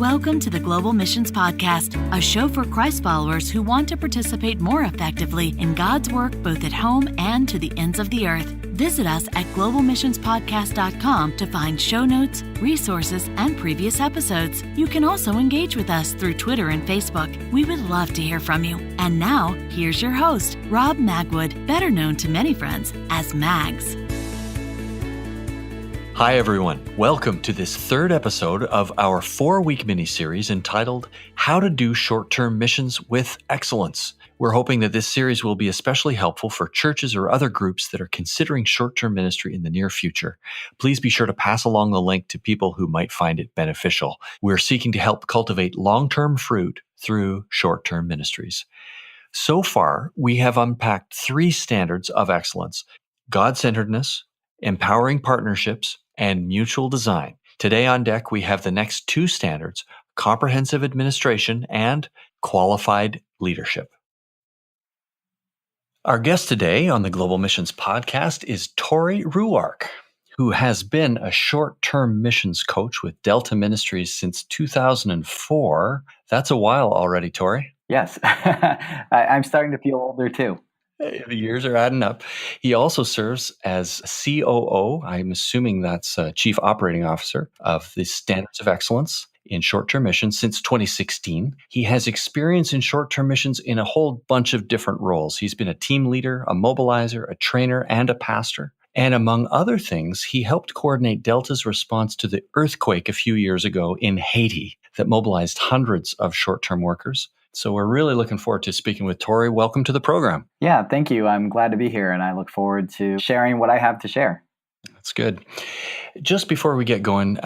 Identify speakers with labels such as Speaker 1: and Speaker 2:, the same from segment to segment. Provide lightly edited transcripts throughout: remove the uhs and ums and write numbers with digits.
Speaker 1: Welcome to the Global Missions Podcast, a show for Christ followers who want to participate more effectively in God's work both at home and to the ends of the earth. Visit us at globalmissionspodcast.com to find show notes, resources, and previous episodes. You can also engage with us through Twitter and Facebook. We would love to hear from you. And now, here's your host, Rob Magwood, better known to many friends as Mags.
Speaker 2: Hi, everyone. Welcome to this third episode of our 4-week mini-series entitled How to Do Short-Term Missions with Excellence. We're hoping that this series will be especially helpful for churches or other groups that are considering short-term ministry in the near future. Please be sure to pass along the link to people who might find it beneficial. We're seeking to help cultivate long-term fruit through short-term ministries. So far, we have unpacked 3 standards of excellence: God-centeredness, empowering partnerships, and mutual design. Today on deck, we have the next 2 standards: comprehensive administration and qualified leadership. Our guest today on the Global Missions Podcast is Tory Ruark, who has been a short-term missions coach with Delta Ministries since 2004. That's a while already, Tory.
Speaker 3: Yes, I'm starting to feel older too.
Speaker 2: The years are adding up. He also serves as COO, I'm assuming that's Chief Operating Officer of the Standards of Excellence in short-term missions since 2016. He has experience in short-term missions in a whole bunch of different roles. He's been a team leader, a mobilizer, a trainer, and a pastor. And among other things, he helped coordinate Delta's response to the earthquake a few years ago in Haiti that mobilized hundreds of short-term workers. So we're really looking forward to speaking with Tory. Welcome to the program.
Speaker 3: Yeah, thank you. I'm glad to be here, and I look forward to sharing what I have to share.
Speaker 2: That's good. Just before we get going,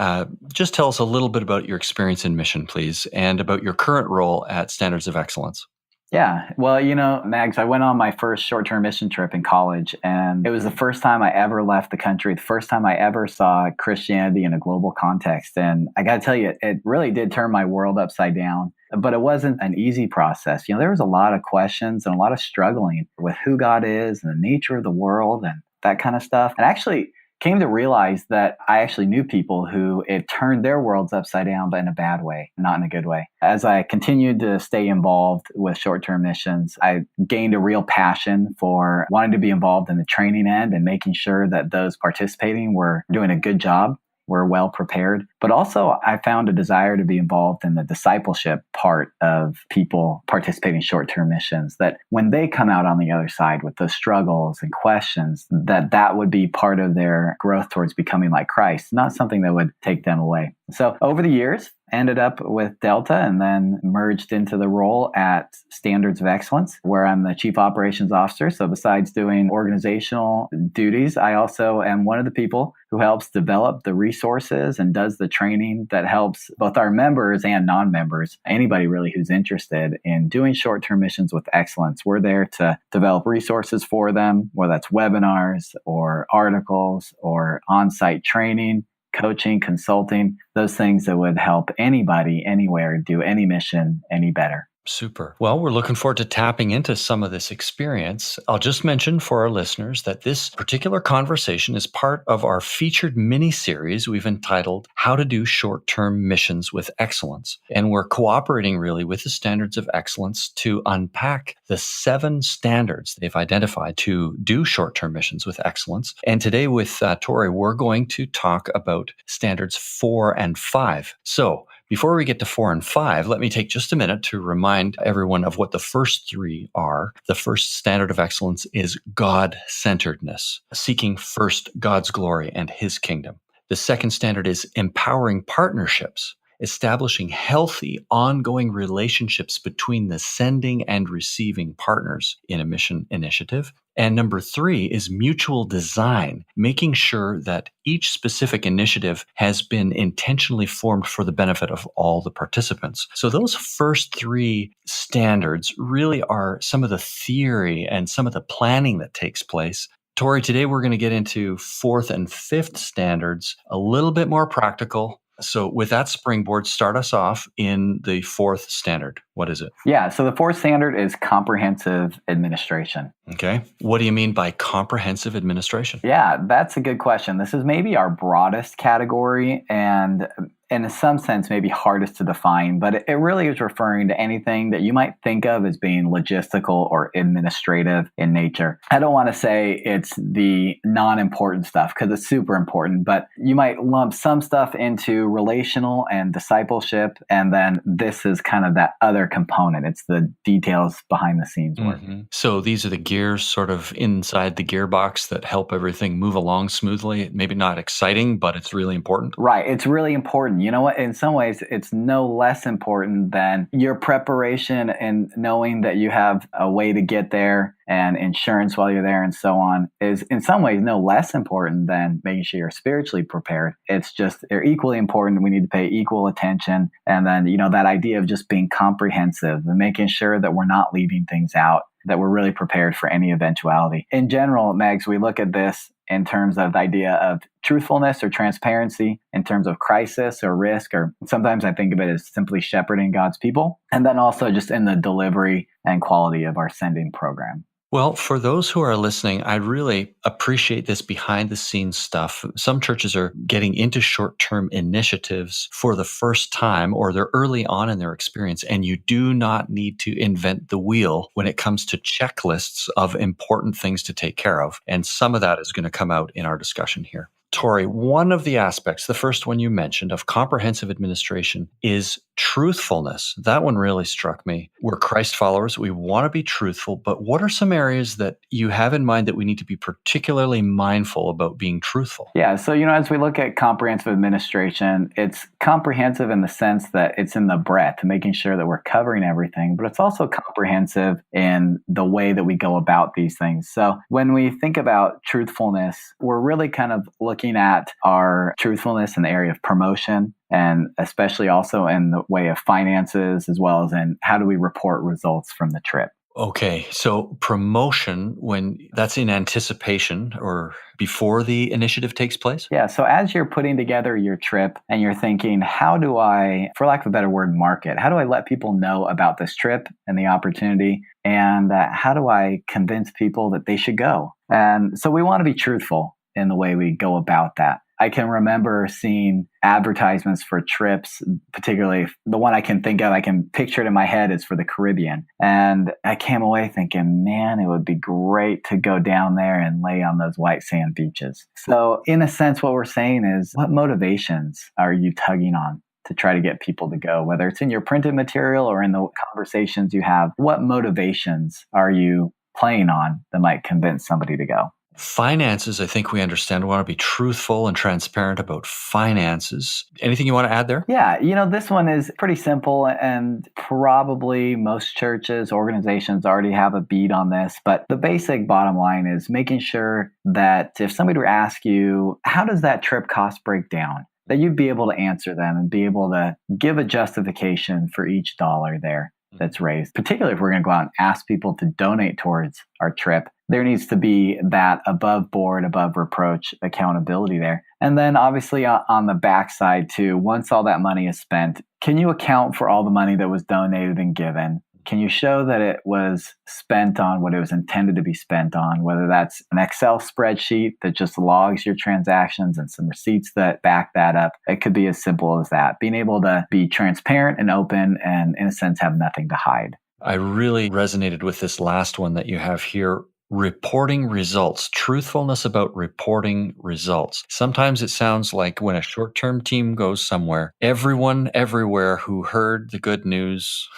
Speaker 2: just tell us a little bit about your experience in mission, please, and about your current role at Standards of Excellence.
Speaker 3: Yeah. Well, Mags, I went on my first short-term mission trip in college, and it was the first time I ever left the country, the first time I ever saw Christianity in a global context. And I got to tell you, it really did turn my world upside down. But it wasn't an easy process. There was a lot of questions and a lot of struggling with who God is and the nature of the world and that kind of stuff. And actually came to realize that I actually knew people who it turned their worlds upside down, but in a bad way, not in a good way. As I continued to stay involved with short-term missions, I gained a real passion for wanting to be involved in the training end and making sure that those participating were doing a good job, were well prepared. But also I found a desire to be involved in the discipleship part of people participating in short-term missions, that when they come out on the other side with those struggles and questions, that would be part of their growth towards becoming like Christ, not something that would take them away. So over the years, ended up with Delta and then merged into the role at Standards of Excellence, where I'm the Chief Operations Officer. So besides doing organizational duties, I also am one of the people who helps develop the resources and does the training that helps both our members and non-members, anybody really who's interested in doing short-term missions with excellence. We're there to develop resources for them, whether that's webinars or articles or on-site training, coaching, consulting, those things that would help anybody, anywhere, do any mission any better.
Speaker 2: Super. Well, we're looking forward to tapping into some of this experience. I'll just mention for our listeners that this particular conversation is part of our featured mini-series we've entitled How to Do Short-Term Missions with Excellence. And we're cooperating really with the Standards of Excellence to unpack the 7 standards they've identified to do short-term missions with excellence. And today with Tory, we're going to talk about standards 4 and 5. So before we get to 4 and 5, let me take just a minute to remind everyone of what the first 3 are. The first standard of excellence is God-centeredness, seeking first God's glory and His kingdom. The second standard is empowering partnerships, establishing healthy, ongoing relationships between the sending and receiving partners in a mission initiative. And number 3 is mutual design, making sure that each specific initiative has been intentionally formed for the benefit of all the participants. So those first 3 standards really are some of the theory and some of the planning that takes place. Tory, today we're going to get into 4th and 5th standards, a little bit more practical. So with that springboard, start us off in the 4th standard. What is it?
Speaker 3: Yeah, so the 4th standard is comprehensive administration.
Speaker 2: Okay. What do you mean by comprehensive administration?
Speaker 3: Yeah, that's a good question. This is maybe our broadest category, and in some sense, maybe hardest to define, but it really is referring to anything that you might think of as being logistical or administrative in nature. I don't want to say it's the non-important stuff because it's super important, but you might lump some stuff into relational and discipleship, and then this is kind of that other component. It's the details behind the scenes work.
Speaker 2: So these are the gears sort of inside the gearbox that help everything move along smoothly. Maybe not exciting, but it's really important.
Speaker 3: Right. It's really important. You know what? In some ways, it's no less important than your preparation and knowing that you have a way to get there and insurance while you're there and so on is in some ways no less important than making sure you're spiritually prepared. It's just, they're equally important. We need to pay equal attention. And then, that idea of just being comprehensive and making sure that we're not leaving things out, that we're really prepared for any eventuality. In general, Megs, we look at this in terms of the idea of truthfulness or transparency, in terms of crisis or risk, or sometimes I think of it as simply shepherding God's people. And then also just in the delivery and quality of our sending program.
Speaker 2: Well, for those who are listening, I really appreciate this behind the scenes stuff. Some churches are getting into short-term initiatives for the first time, or they're early on in their experience, and you do not need to invent the wheel when it comes to checklists of important things to take care of. And some of that is going to come out in our discussion here. Tory, one of the aspects, the first one you mentioned of comprehensive administration is truthfulness. That one really struck me. We're Christ followers. We want to be truthful, but what are some areas that you have in mind that we need to be particularly mindful about being truthful?
Speaker 3: Yeah. So, as we look at comprehensive administration, it's comprehensive in the sense that it's in the breadth, making sure that we're covering everything, but it's also comprehensive in the way that we go about these things. So when we think about truthfulness, we're really kind of looking at our truthfulness in the area of promotion, and especially also in the way of finances, as well as in how do we report results from the trip.
Speaker 2: Okay, so promotion, when that's in anticipation or before the initiative takes place?
Speaker 3: Yeah, so as you're putting together your trip and you're thinking, how do I, for lack of a better word, market? How do I let people know about this trip and the opportunity? And how do I convince people that they should go? And so we want to be truthful in the way we go about that. I can remember seeing advertisements for trips, particularly the one I can think of, I can picture it in my head, is for the Caribbean. And I came away thinking, man, it would be great to go down there and lay on those white sand beaches. So in a sense, what we're saying is, what motivations are you tugging on to try to get people to go, whether it's in your printed material or in the conversations you have? What motivations are you playing on that might convince somebody to go?
Speaker 2: Finances, I think we understand. We want to be truthful and transparent about finances. Anything you want to add there?
Speaker 3: Yeah, this one is pretty simple, and probably most churches, organizations already have a beat on this. But the basic bottom line is making sure that if somebody were to ask you, how does that trip cost break down? That you'd be able to answer them and be able to give a justification for each dollar there that's raised. Particularly if we're going to go out and ask people to donate towards our trip, there needs to be that above board, above reproach accountability there. And then obviously on the backside too, once all that money is spent, can you account for all the money that was donated and given? Can you show that it was spent on what it was intended to be spent on, whether that's an Excel spreadsheet that just logs your transactions and some receipts that back that up? It could be as simple as that. Being able to be transparent and open and, in a sense, have nothing to hide.
Speaker 2: I really resonated with this last one that you have here. Reporting results, truthfulness about reporting results. Sometimes it sounds like when a short-term team goes somewhere, everyone everywhere who heard the good news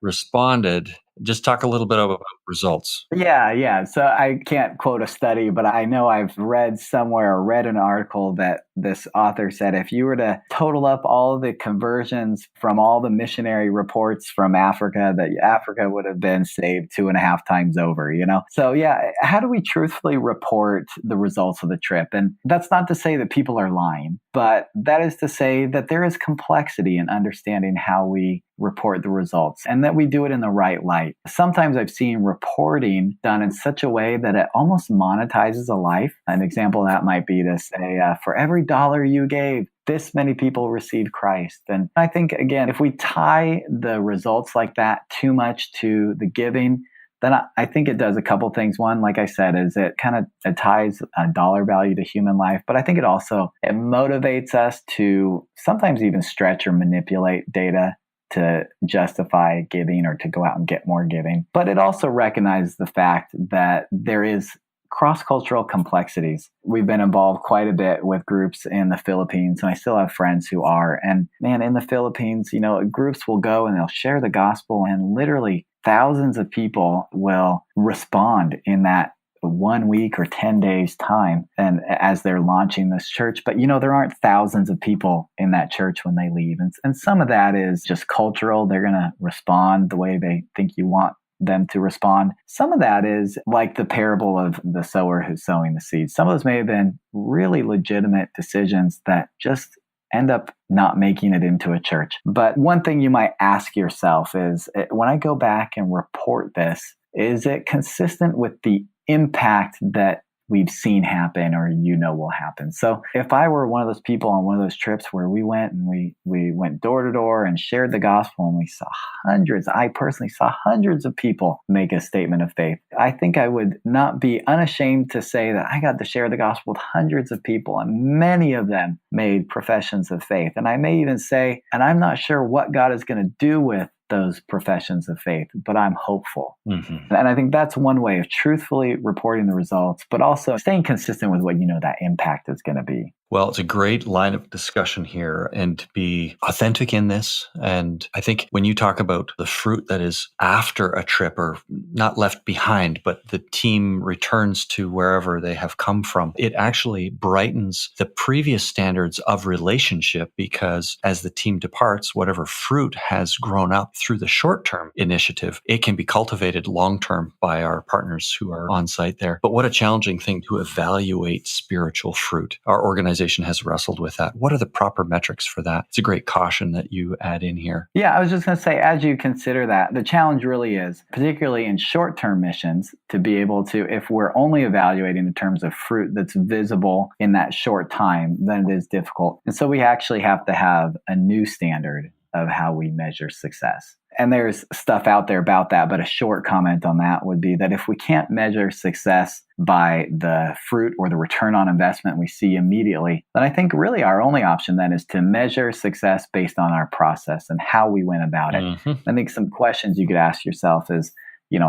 Speaker 2: responded. Just talk a little bit about results.
Speaker 3: Yeah. So I can't quote a study, but I know I've read somewhere or read an article that this author said if you were to total up all the conversions from all the missionary reports from Africa, that Africa would have been saved 2.5 times over, So yeah, how do we truthfully report the results of the trip? And that's not to say that people are lying, but that is to say that there is complexity in understanding how we report the results and that we do it in the right light. Sometimes I've seen reporting done in such a way that it almost monetizes a life. An example of that might be to say, for every dollar you gave, this many people received Christ. And I think, again, if we tie the results like that too much to the giving, then I think it does a couple things. One, like I said, is it ties a dollar value to human life, but I think it motivates us to sometimes even stretch or manipulate data to justify giving or to go out and get more giving. But it also recognizes the fact that there is cross-cultural complexities. We've been involved quite a bit with groups in the Philippines, and I still have friends who are. And man, in the Philippines, groups will go and they'll share the gospel, and literally thousands of people will respond in that 1 week or 10 days time, and as they're launching this church. But there aren't thousands of people in that church when they leave. And some of that is just cultural. They're going to respond the way they think you want them to respond. Some of that is like the parable of the sower who's sowing the seeds. Some of those may have been really legitimate decisions that just end up not making it into a church. But one thing you might ask yourself is, when I go back and report this, is it consistent with the impact that we've seen happen or will happen? So if I were one of those people on one of those trips where we went and we went door to door and shared the gospel, and we saw I personally saw hundreds of people make a statement of faith, I think I would not be unashamed to say that I got to share the gospel with hundreds of people, and many of them made professions of faith. And I may even say, and I'm not sure what God is going to do with those professions of faith, but I'm hopeful. Mm-hmm. And I think that's one way of truthfully reporting the results, but also staying consistent with what that impact is going to be.
Speaker 2: Well, it's a great line of discussion here, and to be authentic in this. And I think when you talk about the fruit that is after a trip, or not left behind, but the team returns to wherever they have come from, it actually brightens the previous standards of relationship, because as the team departs, whatever fruit has grown up through the short-term initiative, it can be cultivated long-term by our partners who are on site there. But what a challenging thing to evaluate spiritual fruit. Our organization has wrestled with that. What are the proper metrics for that? It's a great caution that you add in here.
Speaker 3: Yeah, I was just going to say, as you consider that, the challenge really is, particularly in short-term missions, to be able to, if we're only evaluating in terms of fruit that's visible in that short time, then it is difficult. And so we actually have to have a new standard of how we measure success. And there's stuff out there about that, but a short comment on that would be that if we can't measure success by the fruit or the return on investment we see immediately, then I think really our only option then is to measure success based on our process and how we went about it. Mm-hmm. I think some questions you could ask yourself is,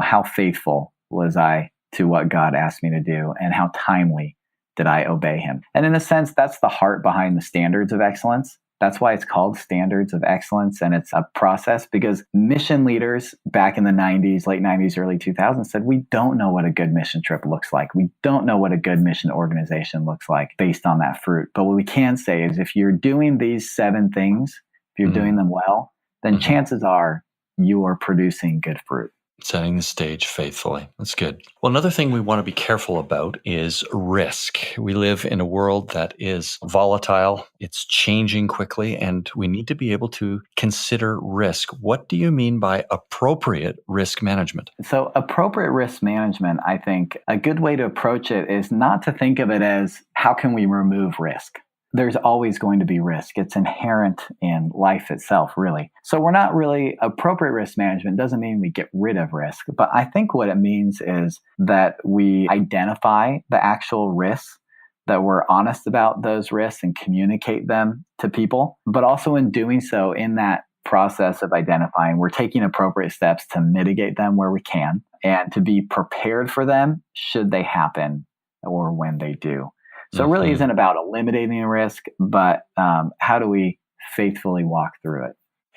Speaker 3: how faithful was I to what God asked me to do, and how timely did I obey him? And in a sense, that's the heart behind the standards of excellence. That's why it's called standards of excellence, and it's a process, because mission leaders back in the 90s, late 90s, early 2000s said, we don't know what a good mission trip looks like. We don't know what a good mission organization looks like based on that fruit. But what we can say is, if you're doing these 7 things, if you're doing them well, then chances are you are producing good fruit.
Speaker 2: Setting the stage faithfully. That's good. Well, another thing we want to be careful about is risk. We live in a world that is volatile. It's changing quickly, and we need to be able to consider risk. What do you mean by appropriate risk management?
Speaker 3: So appropriate risk management, I think a good way to approach it is not to think of it as, how can we remove risk? There's always going to be risk. It's inherent in life itself, really. So we're not really, appropriate risk management doesn't mean we get rid of risk, but I think what it means is that we identify the actual risks, that we're honest about those risks and communicate them to people, but also in doing so, in that process of identifying, we're taking appropriate steps to mitigate them where we can, and to be prepared for them should they happen or when they do. So it really isn't about eliminating a risk, but how do we faithfully walk through it?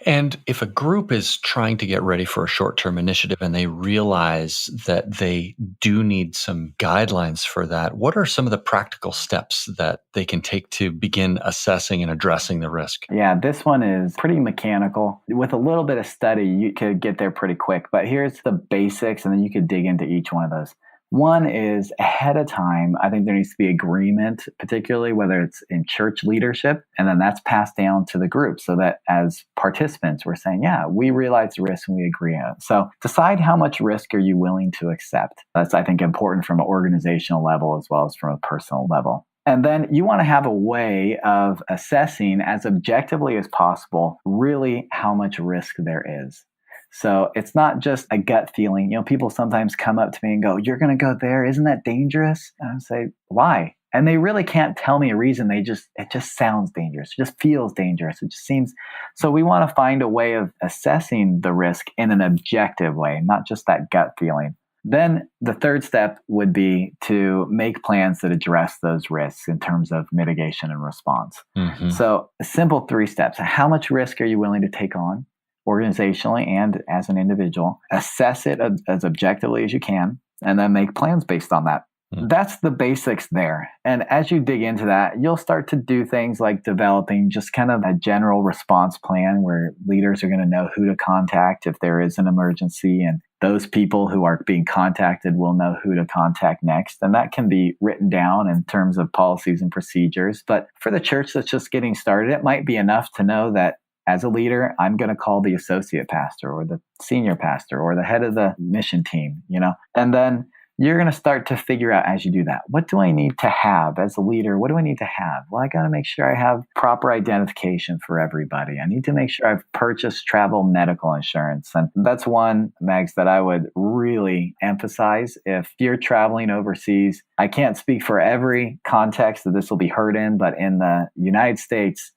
Speaker 2: And if a group is trying to get ready for a short-term initiative and they realize that they do need some guidelines for that, what are some of the practical steps that they can take to begin assessing and addressing the risk?
Speaker 3: Yeah, this one is pretty mechanical. With a little bit of study, you could get there pretty quick. But here's the basics, and then you could dig into each one of those. One is, ahead of time, I think there needs to be agreement, particularly whether it's in church leadership, and then that's passed down to the group, so that as participants, we're saying, yeah, we realize the risk and we agree on it. So decide how much risk are you willing to accept. That's, I think, important from an organizational level as well as from a personal level. And then you want to have a way of assessing as objectively as possible really how much risk there is. So it's not just a gut feeling. People sometimes come up to me and go, "You're going to go there? Isn't that dangerous?" And I say, "Why?" And they really can't tell me a reason. It just sounds dangerous. It just feels dangerous. It just seems. So we want to find a way of assessing the risk in an objective way, not just that gut feeling. Then the third step would be to make plans that address those risks in terms of mitigation and response.
Speaker 2: Mm-hmm.
Speaker 3: So a simple 3 steps. How much risk are you willing to take on organizationally and as an individual? Assess it as objectively as you can, and then make plans based on that. That's the basics there. And as you dig into that, you'll start to do things like developing just kind of a general response plan where leaders are going to know who to contact if there is an emergency. And those people who are being contacted will know who to contact next. And that can be written down in terms of policies and procedures. But for the church that's just getting started, it might be enough to know that as a leader, I'm going to call the associate pastor or the senior pastor or the head of the mission team, and then you're going to start to figure out as you do that, what do I need to have as a leader? What do I need to have? Well, I got to make sure I have proper identification for everybody. I need to make sure I've purchased travel medical insurance. And that's one, Mags, that I would really emphasize. If you're traveling overseas, I can't speak for every context that this will be heard in, but in the United States,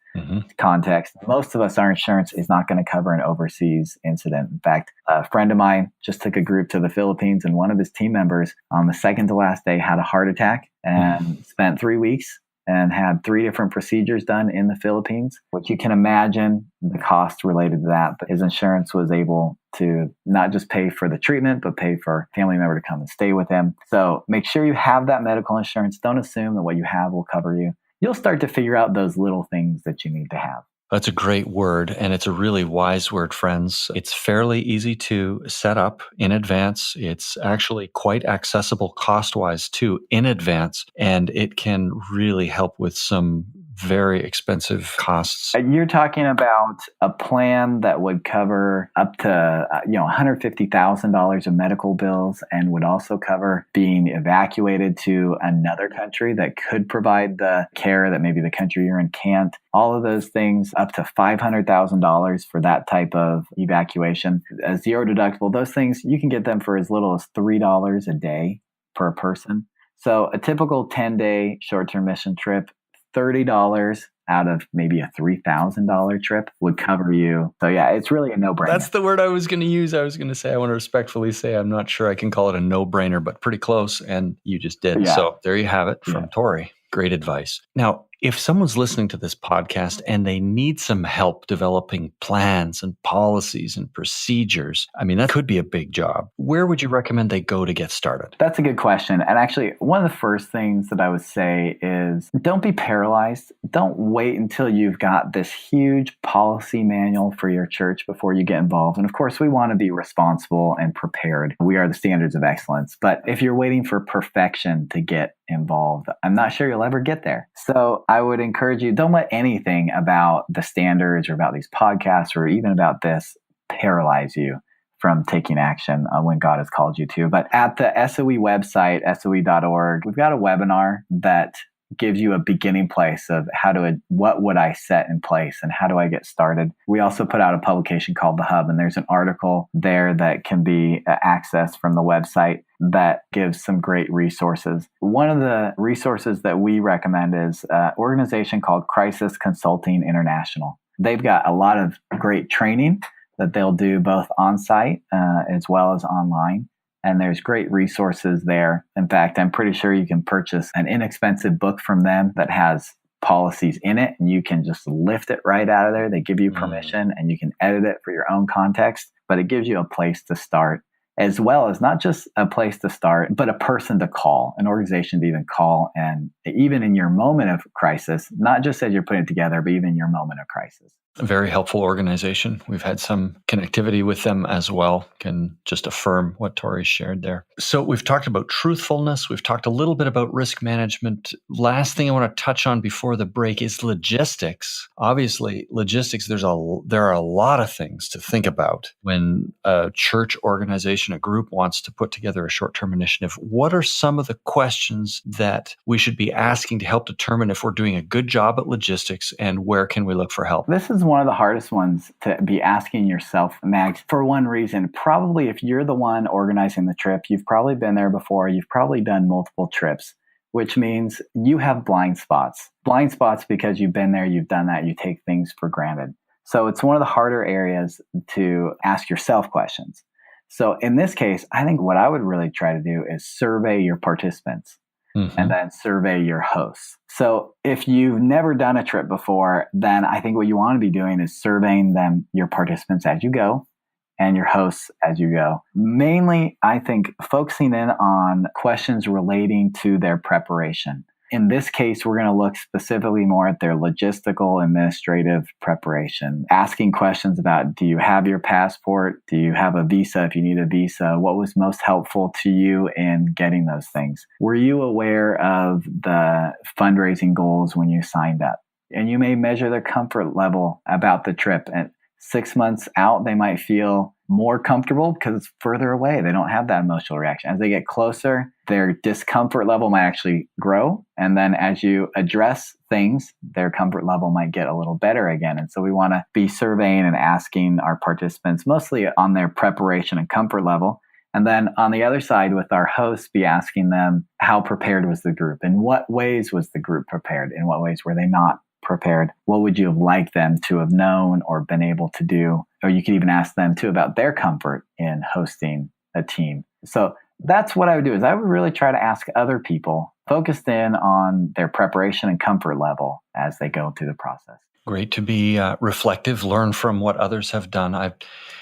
Speaker 3: context, most of us, our insurance is not going to cover an overseas incident. In fact, a friend of mine just took a group to the Philippines, and one of his team members on the second to last day had a heart attack and spent 3 weeks and had 3 different procedures done in the Philippines, which you can imagine the cost related to that. But his insurance was able to not just pay for the treatment, but pay for a family member to come and stay with him. So make sure you have that medical insurance. Don't assume that what you have will cover you. You'll start to figure out those little things that you need to have.
Speaker 2: That's a great word, and it's a really wise word, friends. It's fairly easy to set up in advance. It's actually quite accessible cost-wise, too, in advance, and it can really help with some very expensive costs.
Speaker 3: You're talking about a plan that would cover up to $150,000 of medical bills and would also cover being evacuated to another country that could provide the care that maybe the country you're in can't. All of those things up to $500,000 for that type of evacuation. Zero deductible, those things, you can get them for as little as $3 a day per person. So a typical 10-day short-term mission trip, $30 out of maybe a $3,000 trip would cover you. So yeah, it's really a no-brainer.
Speaker 2: That's the word I was going to use. I was going to say, I want to respectfully say, I'm not sure I can call it a no-brainer, but pretty close. And you just did. Yeah. So there you have it from Tory. Great advice. Now, if someone's listening to this podcast and they need some help developing plans and policies and procedures, that could be a big job. Where would you recommend they go to get started?
Speaker 3: That's a good question. And actually, one of the first things that I would say is don't be paralyzed. Don't wait until you've got this huge policy manual for your church before you get involved. And of course, we want to be responsible and prepared. We are the standards of excellence. But if you're waiting for perfection to get involved, I'm not sure you'll ever get there. So I would encourage you, don't let anything about the standards or about these podcasts or even about this paralyze you from taking action when God has called you to. But at the SOE website, soe.org, we've got a webinar that gives you a beginning place of what would I set in place and how do I get started. We also put out a publication called The Hub, and there's an article there that can be accessed from the website that gives some great resources. One of the resources that we recommend is an organization called Crisis Consulting International. They've got a lot of great training that they'll do both on-site as well as online. And there's great resources there. In fact, I'm pretty sure you can purchase an inexpensive book from them that has policies in it, and you can just lift it right out of there. They give you permission and you can edit it for your own context, but it gives you a place to start, as well as not just a place to start, but a person to call, an organization to even call. And even in your moment of crisis, not just as you're putting it together, but even in your moment of crisis.
Speaker 2: A very helpful organization. We've had some connectivity with them as well. Can just affirm what Tory shared there. So we've talked about truthfulness. We've talked a little bit about risk management. Last thing I want to touch on before the break is logistics. Obviously, logistics, there are a lot of things to think about when a church organization, a group wants to put together a short-term initiative. What are some of the questions that we should be asking to help determine if we're doing a good job at logistics, and where can we look for help?
Speaker 3: This is is one of the hardest ones to be asking yourself, Mags, for one reason. Probably if you're the one organizing the trip, you've probably been there before. You've probably done multiple trips, which means you have blind spots. Blind spots because you've been there, you've done that, you take things for granted. So it's one of the harder areas to ask yourself questions. So in this case, I think what I would really try to do is survey your participants and then survey your hosts. So if you've never done a trip before, then I think what you want to be doing is surveying them, your participants as you go and your hosts as you go. Mainly, I think focusing in on questions relating to their preparation. In this case, we're going to look specifically more at their logistical, administrative preparation, asking questions about, do you have your passport? Do you have a visa if you need a visa? What was most helpful to you in getting those things? Were you aware of the fundraising goals when you signed up? And you may measure their comfort level about the trip. And 6 months out, they might feel more comfortable because it's further away. They don't have that emotional reaction. As they get closer, their discomfort level might actually grow. And then as you address things, their comfort level might get a little better again. And so we want to be surveying and asking our participants mostly on their preparation and comfort level. And then on the other side with our hosts, be asking them, how prepared was the group? In what ways was the group prepared? In what ways were they not prepared? What would you have liked them to have known or been able to do? Or you could even ask them too about their comfort in hosting a team. So that's what I would do, is I would really try to ask other people focused in on their preparation and comfort level as they go through the process.
Speaker 2: Great to be reflective, learn from what others have done.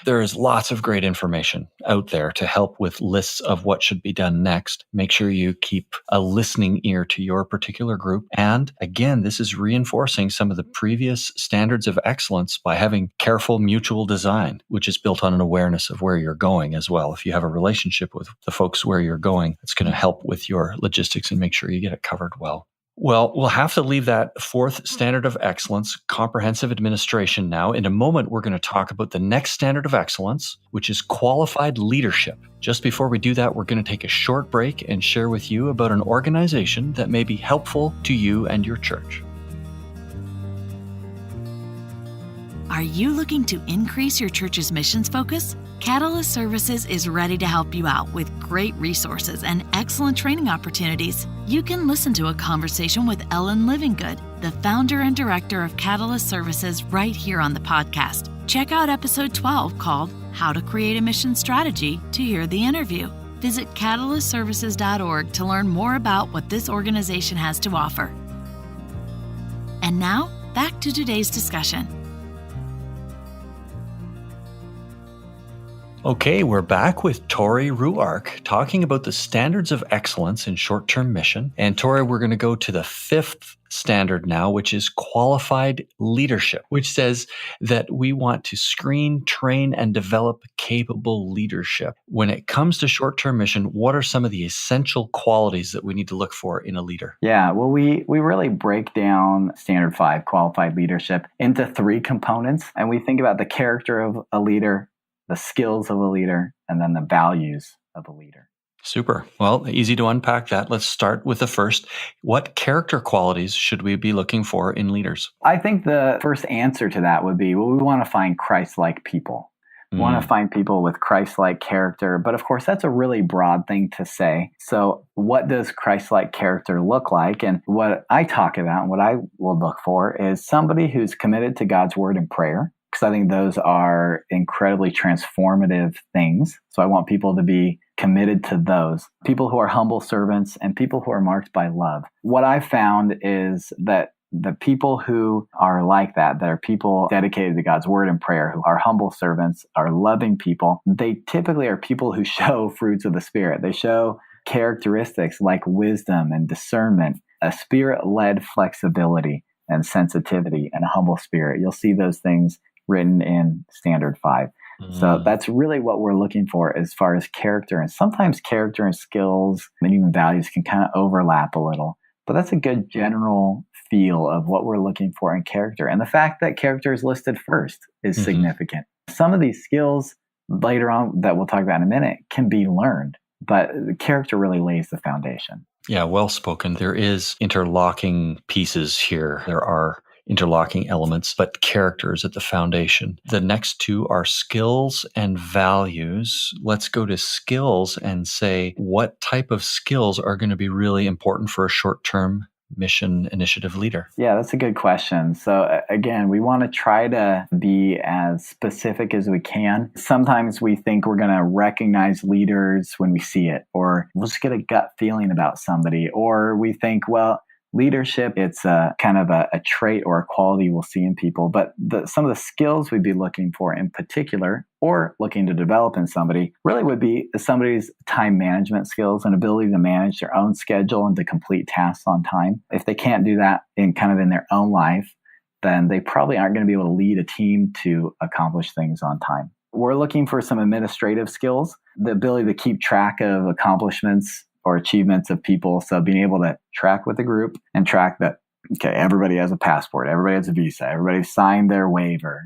Speaker 2: There is lots of great information out there to help with lists of what should be done next. Make sure you keep a listening ear to your particular group. And again, this is reinforcing some of the previous standards of excellence by having careful mutual design, which is built on an awareness of where you're going as well. If you have a relationship with the folks where you're going, it's going to help with your logistics and make sure you get it covered well. Well, we'll have to leave that fourth standard of excellence, comprehensive administration now. In a moment, we're going to talk about the next standard of excellence, which is qualified leadership. Just before we do that, we're going to take a short break and share with you about an organization that may be helpful to you and your church.
Speaker 1: Are you looking to increase your church's missions focus? Catalyst Services is ready to help you out with great resources and excellent training opportunities. You can listen to a conversation with Ellen Livingood, the founder and director of Catalyst Services, right here on the podcast. Check out episode 12 called How to Create a Mission Strategy to hear the interview. Visit catalystservices.org to learn more about what this organization has to offer. And now, back to today's discussion.
Speaker 2: Okay, we're back with Tory Ruark talking about the standards of excellence in short-term mission. And Tory, we're going to go to the fifth standard now, which is qualified leadership, which says that we want to screen, train, and develop capable leadership. When it comes to short-term mission, what are some of the essential qualities that we need to look for in a leader?
Speaker 3: Yeah, well, we really break down Standard 5, qualified leadership, into 3 components. And we think about the character of a leader, the skills of a leader, and then the values of a leader.
Speaker 2: Super. Well, easy to unpack that. Let's start with the first. What character qualities should we be looking for in leaders?
Speaker 3: I think the first answer to that would be, well, we want to find Christ-like people. We want to find people with Christ-like character. But of course, that's a really broad thing to say. So what does Christ-like character look like? And what I talk about and what I will look for is somebody who's committed to God's word and prayer, because I think those are incredibly transformative things. So I want people to be committed to those. People who are humble servants and people who are marked by love. What I've found is that the people who are like that are people dedicated to God's word and prayer, who are humble servants, are loving people, they typically are people who show fruits of the Spirit. They show characteristics like wisdom and discernment, a Spirit-led flexibility and sensitivity, and a humble spirit. You'll see those things written in Standard 5. So that's really what we're looking for as far as character. And sometimes character and skills and even values can kind of overlap a little. But that's a good general feel of what we're looking for in character. And the fact that character is listed first is significant. Some of these skills later on that we'll talk about in a minute can be learned, but the character really lays the foundation.
Speaker 2: Yeah, well spoken. There is interlocking pieces here. There are interlocking elements, but character is at the foundation. The next two are skills and values. Let's go to skills and say what type of skills are going to be really important for a short-term mission initiative leader?
Speaker 3: Yeah, that's a good question. So again, we want to try to be as specific as we can. Sometimes we think we're going to recognize leaders when we see it, or we'll just get a gut feeling about somebody, or we think, well, leadership, it's a kind of a trait or a quality we'll see in people. But some of the skills we'd be looking for in particular, or looking to develop in somebody, really would be somebody's time management skills and ability to manage their own schedule and to complete tasks on time. If they can't do that in their own life, then they probably aren't going to be able to lead a team to accomplish things on time. We're looking for some administrative skills, the ability to keep track of accomplishments or achievements of people. So being able to track with the group and track that, okay, everybody has a passport, everybody has a visa, everybody signed their waiver,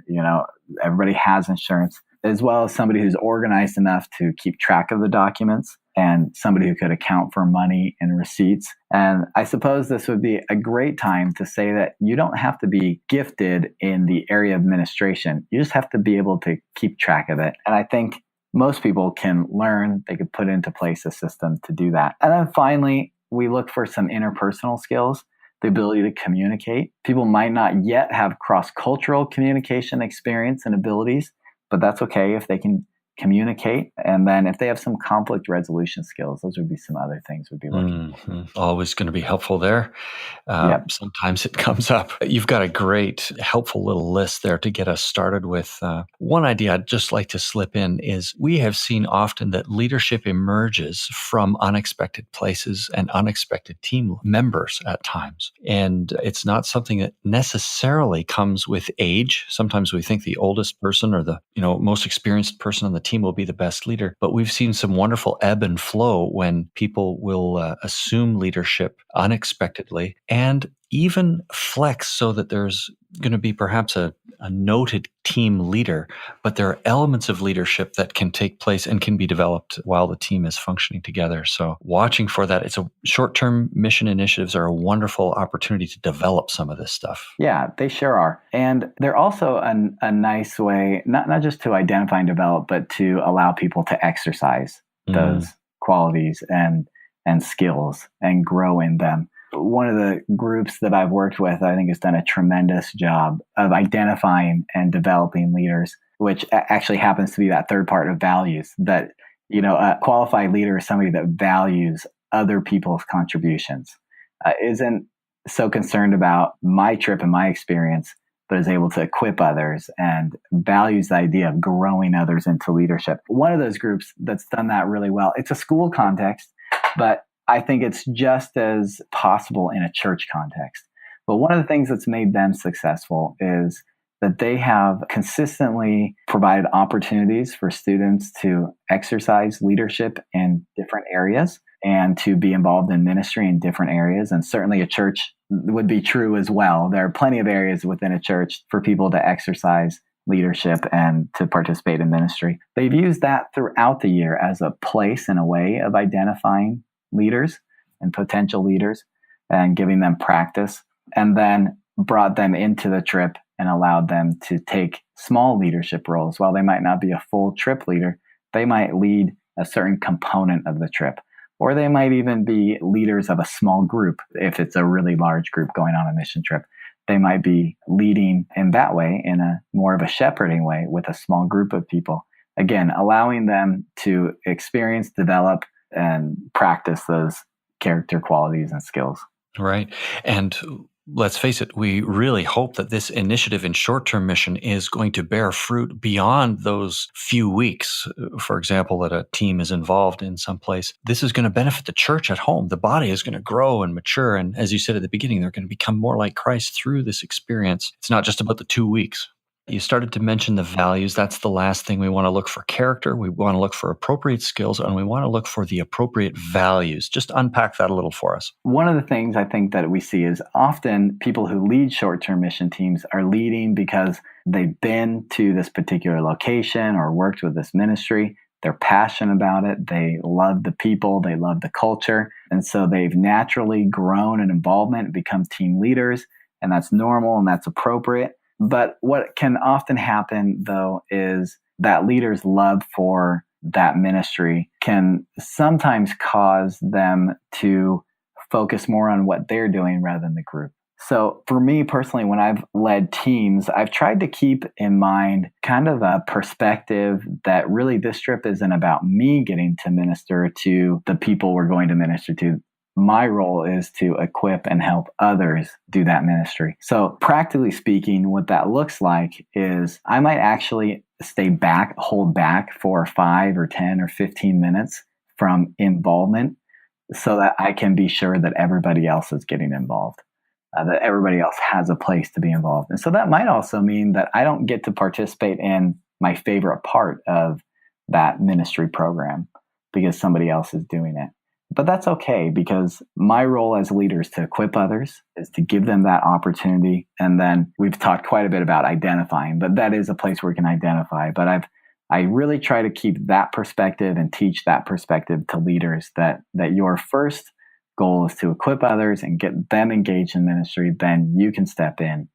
Speaker 3: everybody has insurance, as well as somebody who's organized enough to keep track of the documents and somebody who could account for money and receipts. And I suppose this would be a great time to say that you don't have to be gifted in the area of administration. You just have to be able to keep track of it. And I think most people can learn, they could put into place a system to do that. And then finally, we look for some interpersonal skills, the ability to communicate. People might not yet have cross-cultural communication experience and abilities, but that's okay if they can communicate. And then if they have some conflict resolution skills, those would be some other things we'd be looking for.
Speaker 2: Always going to be helpful there.
Speaker 3: Yep.
Speaker 2: Sometimes it comes up. You've got a great, helpful little list there to get us started with. One idea I'd just like to slip in is we have seen often that leadership emerges from unexpected places and unexpected team members at times. And it's not something that necessarily comes with age. Sometimes we think the oldest person or the most experienced person on the team will be the best leader. But we've seen some wonderful ebb and flow when people will assume leadership unexpectedly and even flex so that there's going to be perhaps a noted team leader, but there are elements of leadership that can take place and can be developed while the team is functioning together. So watching for that, it's a short-term mission initiatives are a wonderful opportunity to develop some of this stuff.
Speaker 3: Yeah, they sure are. And they're also a nice way, not just to identify and develop, but to allow people to exercise those qualities and skills and grow in them. One of the groups that I've worked with, I think, has done a tremendous job of identifying and developing leaders, which actually happens to be that third part of values. That, a qualified leader is somebody that values other people's contributions, isn't so concerned about my trip and my experience, but is able to equip others and values the idea of growing others into leadership. One of those groups that's done that really well, it's a school context, but I think it's just as possible in a church context. But one of the things that's made them successful is that they have consistently provided opportunities for students to exercise leadership in different areas and to be involved in ministry in different areas. And certainly a church would be true as well. There are plenty of areas within a church for people to exercise leadership and to participate in ministry. They've used that throughout the year as a place and a way of identifying leaders and potential leaders and giving them practice, and then brought them into the trip and allowed them to take small leadership roles. While they might not be a full trip leader, they might lead a certain component of the trip, or they might even be leaders of a small group. If it's a really large group going on a mission trip, they might be leading in that way, in a more of a shepherding way with a small group of people. Again, allowing them to experience, develop, and practice those character qualities and skills.
Speaker 2: Right. And let's face it, we really hope that this initiative in short-term mission is going to bear fruit beyond those few weeks. For example, that a team is involved in some place. This is going to benefit the church at home. The body is going to grow and mature. And as you said at the beginning, they're going to become more like Christ through this experience. It's not just about the 2 weeks. You started to mention the values. That's the last thing. We want to look for character. We want to look for appropriate skills, and we want to look for the appropriate values. Just unpack that a little for us.
Speaker 3: One of the things I think that we see is often people who lead short-term mission teams are leading because they've been to this particular location or worked with this ministry. They're passionate about it. They love the people. They love the culture. And so they've naturally grown in involvement and become team leaders. and that's normal and that's appropriate. But what can often happen, though, is that leader's love for that ministry can sometimes cause them to focus more on what they're doing rather than the group. So for me personally, when I've led teams, I've tried to keep in mind kind of a perspective that really this trip isn't about me getting to minister to the people we're going to minister to. My role is to equip and help others do that ministry. So practically speaking, what that looks like is I might actually hold back for 5 or 10 or 15 minutes from involvement so that I can be sure that everybody else is getting involved. That everybody else has a place to be involved. And so that might also mean that I don't get to participate in my favorite part of that ministry program because somebody else is doing it. But that's okay, because my role as leader is to equip others, is to give them that opportunity. And then we've talked quite a bit about identifying, but that is a place where we can identify. But I really try to keep that perspective and teach that perspective to leaders that your first goal is to equip others and get them engaged in ministry. Then you can step in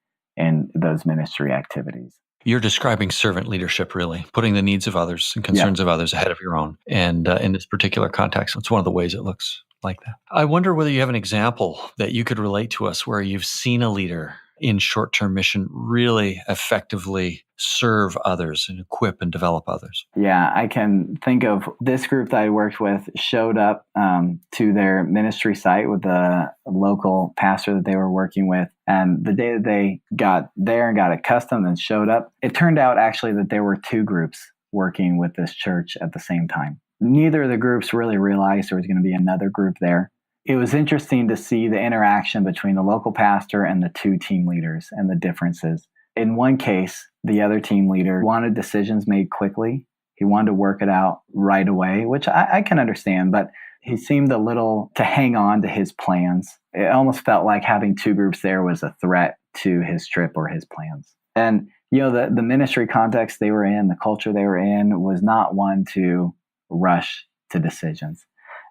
Speaker 3: those ministry activities.
Speaker 2: You're describing servant leadership, really, putting the needs of others and concerns of others ahead of your own. And in this particular context, it's one of the ways it looks like that. I wonder whether you have an example that you could relate to us where you've seen a leader in short-term mission really effectively serve others and equip and develop others.
Speaker 3: Yeah, I can think of this group that I worked with showed up to their ministry site with the local pastor that they were working with. And the day that they got there and got accustomed and showed up, it turned out actually that there were 2 groups working with this church at the same time. Neither of the groups really realized there was going to be another group there. It was interesting to see the interaction between the local pastor and the 2 team leaders and the differences. In one case, the other team leader wanted decisions made quickly. He wanted to work it out right away, which I can understand, but he seemed a little to hang on to his plans. It almost felt like having 2 groups there was a threat to his trip or his plans. And, the ministry context they were in, the culture they were in, was not one to rush to decisions.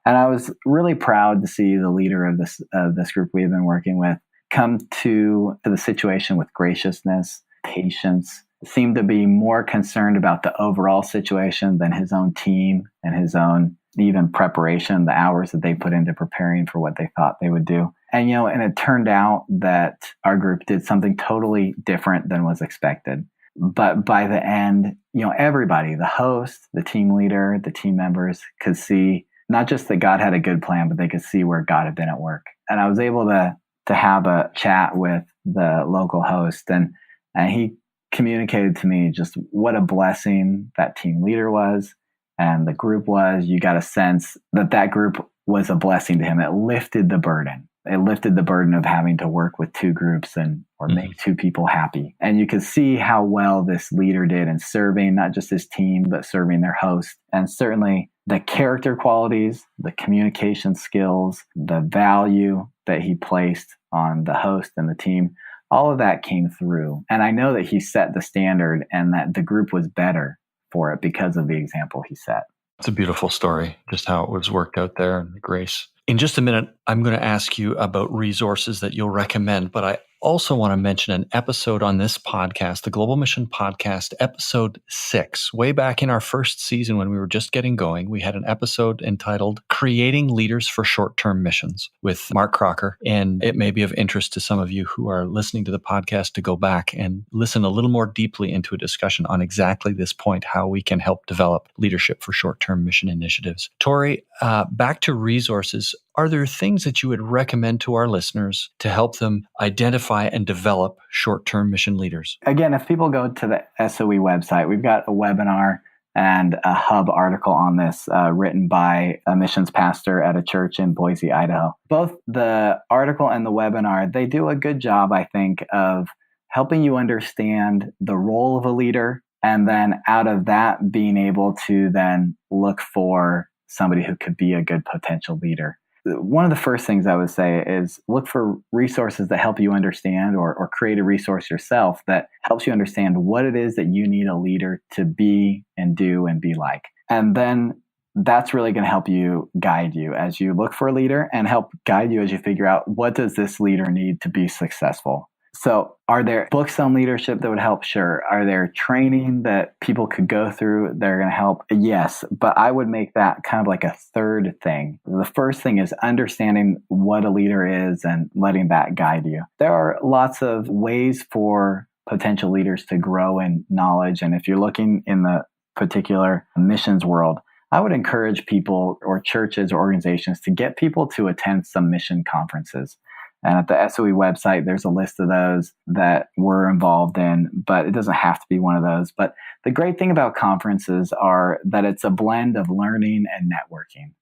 Speaker 3: And I was really proud to see the leader of this group we've been working with come to the situation with graciousness, patience, seemed to be more concerned about the overall situation than his own team and his own even preparation, the hours that they put into preparing for what they thought they would do. And, and it turned out that our group did something totally different than was expected. But by the end, everybody, the host, the team leader, the team members could see not just that God had a good plan, but they could see where God had been at work. And I was able to have a chat with the local host, and he communicated to me just what a blessing that team leader was and the group was. You got a sense that group was a blessing to him. It lifted the burden. It lifted the burden of having to work with 2 groups or make 2 people happy. And you could see how well this leader did in serving not just his team, but serving their host. And certainly the character qualities, the communication skills, the value that he placed on the host and the team, all of that came through. And I know that he set the standard and that the group was better for it because of the example he set.
Speaker 2: It's a beautiful story, just how it was worked out there and the grace. In just a minute, I'm going to ask you about resources that you'll recommend, but I also want to mention an episode on this podcast, the Global Mission Podcast, episode 6. Way back in our first season when we were just getting going, we had an episode entitled Creating Leaders for Short-Term Missions with Mark Crocker. And it may be of interest to some of you who are listening to the podcast to go back and listen a little more deeply into a discussion on exactly this point, how we can help develop leadership for short-term mission initiatives. Tory, back to resources. Are there things that you would recommend to our listeners to help them identify and develop short-term mission leaders?
Speaker 3: Again, if people go to the SOE website, we've got a webinar and a hub article on this written by a missions pastor at a church in Boise, Idaho. Both the article and the webinar, they do a good job, I think, of helping you understand the role of a leader, and then out of that, being able to then look for somebody who could be a good potential leader. One of the first things I would say is look for resources that help you understand or create a resource yourself that helps you understand what it is that you need a leader to be and do and be like. And then that's really going to help you guide you as you look for a leader and help guide you as you figure out what does this leader need to be successful. So are there books on leadership that would help? Sure. Are there training that people could go through that are going to help? Yes. But I would make that kind of like a third thing. The first thing is understanding what a leader is and letting that guide you. There are lots of ways for potential leaders to grow in knowledge. And if you're looking in the particular missions world, I would encourage people or churches or organizations to get people to attend some mission conferences. And at the SOE website, there's a list of those that we're involved in, but it doesn't have to be one of those. But the great thing about conferences are that it's a blend of learning and networking.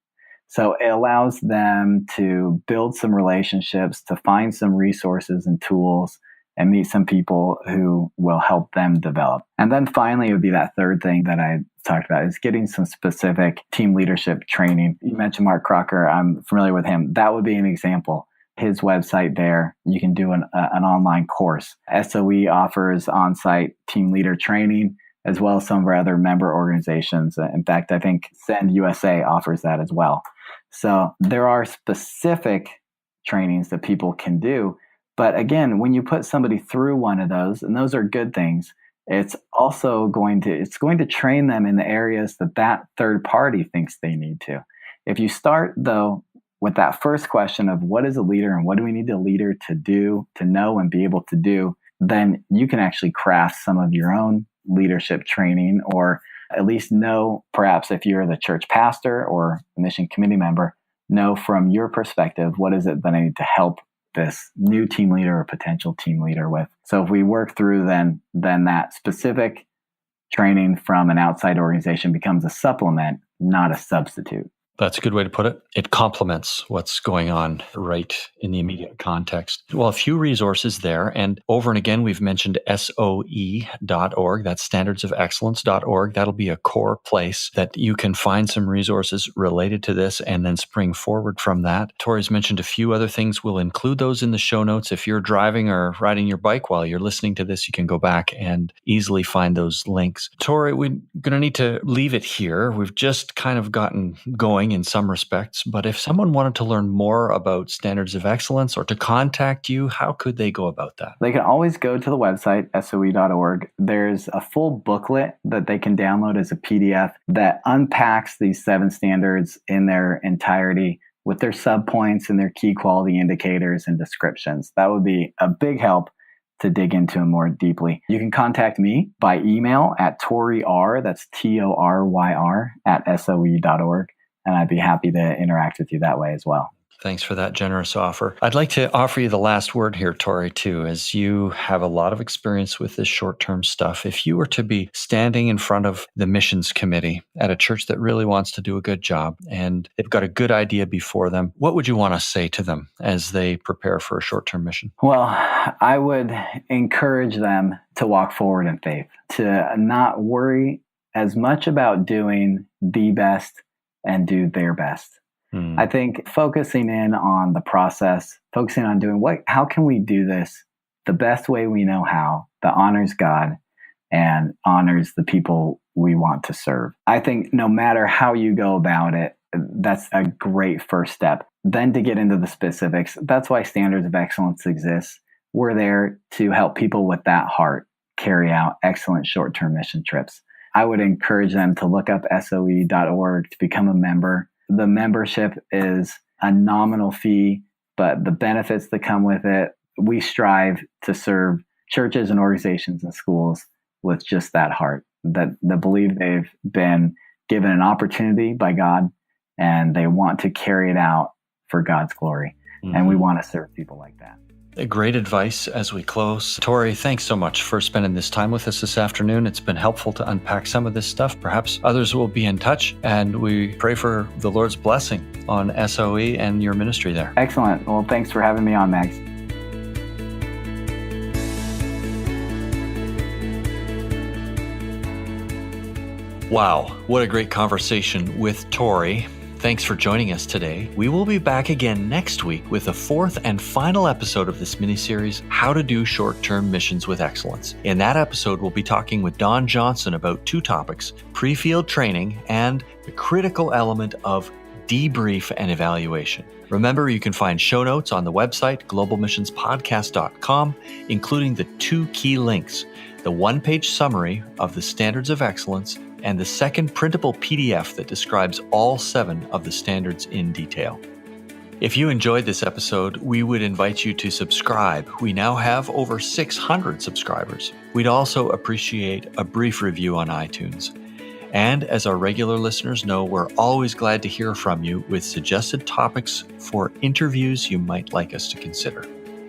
Speaker 3: So it allows them to build some relationships, to find some resources and tools, and meet some people who will help them develop. And then finally, it would be that third thing that I talked about is getting some specific team leadership training. You mentioned Mark Crocker. I'm familiar with him. That would be an example. His website there, you can do an online course. SOE offers on-site team leader training, as well as some of our other member organizations. In fact, I think Send USA offers that as well. So there are specific trainings that people can do. But again, when you put somebody through one of those, and those are good things, it's also going to train them in the areas that third party thinks they need to. If you start, though, with that first question of what is a leader and what do we need a leader to do, to know and be able to do, then you can actually craft some of your own leadership training, or at least know, perhaps if you're the church pastor or a mission committee member, know from your perspective, what is it that I need to help this new team leader or potential team leader with. So if we work through then that specific training from an outside organization becomes a supplement, not a substitute.
Speaker 2: That's a good way to put it. It complements what's going on right in the immediate context. Well, a few resources there. And over and again, we've mentioned SOE.org. That's standardsofexcellence.org. That'll be a core place that you can find some resources related to this and then spring forward from that. Tory's mentioned a few other things. We'll include those in the show notes. If you're driving or riding your bike while you're listening to this, you can go back and easily find those links. Tory, we're going to need to leave it here. We've just kind of gotten going in some respects, but if someone wanted to learn more about Standards of Excellence or to contact you, how could they go about that?
Speaker 3: They can always go to the website, soe.org. There's a full booklet that they can download as a PDF that unpacks these 7 standards in their entirety with their subpoints and their key quality indicators and descriptions. That would be a big help to dig into them more deeply. You can contact me by email at Tory R, that's TORYR, at soe.org. And I'd be happy to interact with you that way as well.
Speaker 2: Thanks for that generous offer. I'd like to offer you the last word here, Tory, too, as you have a lot of experience with this short-term stuff. If you were to be standing in front of the missions committee at a church that really wants to do a good job and they've got a good idea before them, what would you want to say to them as they prepare for a short-term mission?
Speaker 3: Well, I would encourage them to walk forward in faith, to not worry as much about doing the best and do their best. I think focusing in on the process, focusing on doing how can we do this the best way we know how, that honors God and honors the people we want to serve. I think no matter how you go about it, that's a great first step. Then to get into the specifics, that's why Standards of Excellence exists. We're there to help people with that heart carry out excellent short-term mission trips. I would encourage them to look up soe.org to become a member. The membership is a nominal fee, but the benefits that come with it, we strive to serve churches and organizations and schools with just that heart, that believe they've been given an opportunity by God and they want to carry it out for God's glory. And we want to serve people like that.
Speaker 2: Great advice as we close. Tory, thanks so much for spending this time with us this afternoon. It's been helpful to unpack some of this stuff. Perhaps others will be in touch, and we pray for the Lord's blessing on SOE and your ministry there.
Speaker 3: Excellent. Well, thanks for having me on, Max.
Speaker 2: Wow, what a great conversation with Tory. Thanks for joining us today. We will be back again next week with the 4th and final episode of this mini-series, How to Do Short-Term Missions with Excellence. In that episode, we'll be talking with Don Johnson about 2 topics, pre-field training and the critical element of debrief and evaluation. Remember, you can find show notes on the website, globalmissionspodcast.com, including the 2 key links, the 1-page summary of the standards of excellence and the second printable PDF that describes all 7 of the standards in detail. If you enjoyed this episode, we would invite you to subscribe. We now have over 600 subscribers. We'd also appreciate a brief review on iTunes. And as our regular listeners know, we're always glad to hear from you with suggested topics for interviews you might like us to consider.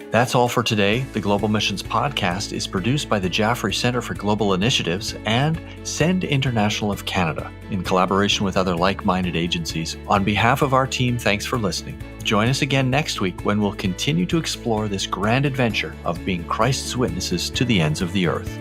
Speaker 2: That's all for today. The Global Missions Podcast is produced by the Jaffrey Center for Global Initiatives and Send International of Canada in collaboration with other like-minded agencies. On behalf of our team, thanks for listening. Join us again next week when we'll continue to explore this grand adventure of being Christ's witnesses to the ends of the earth.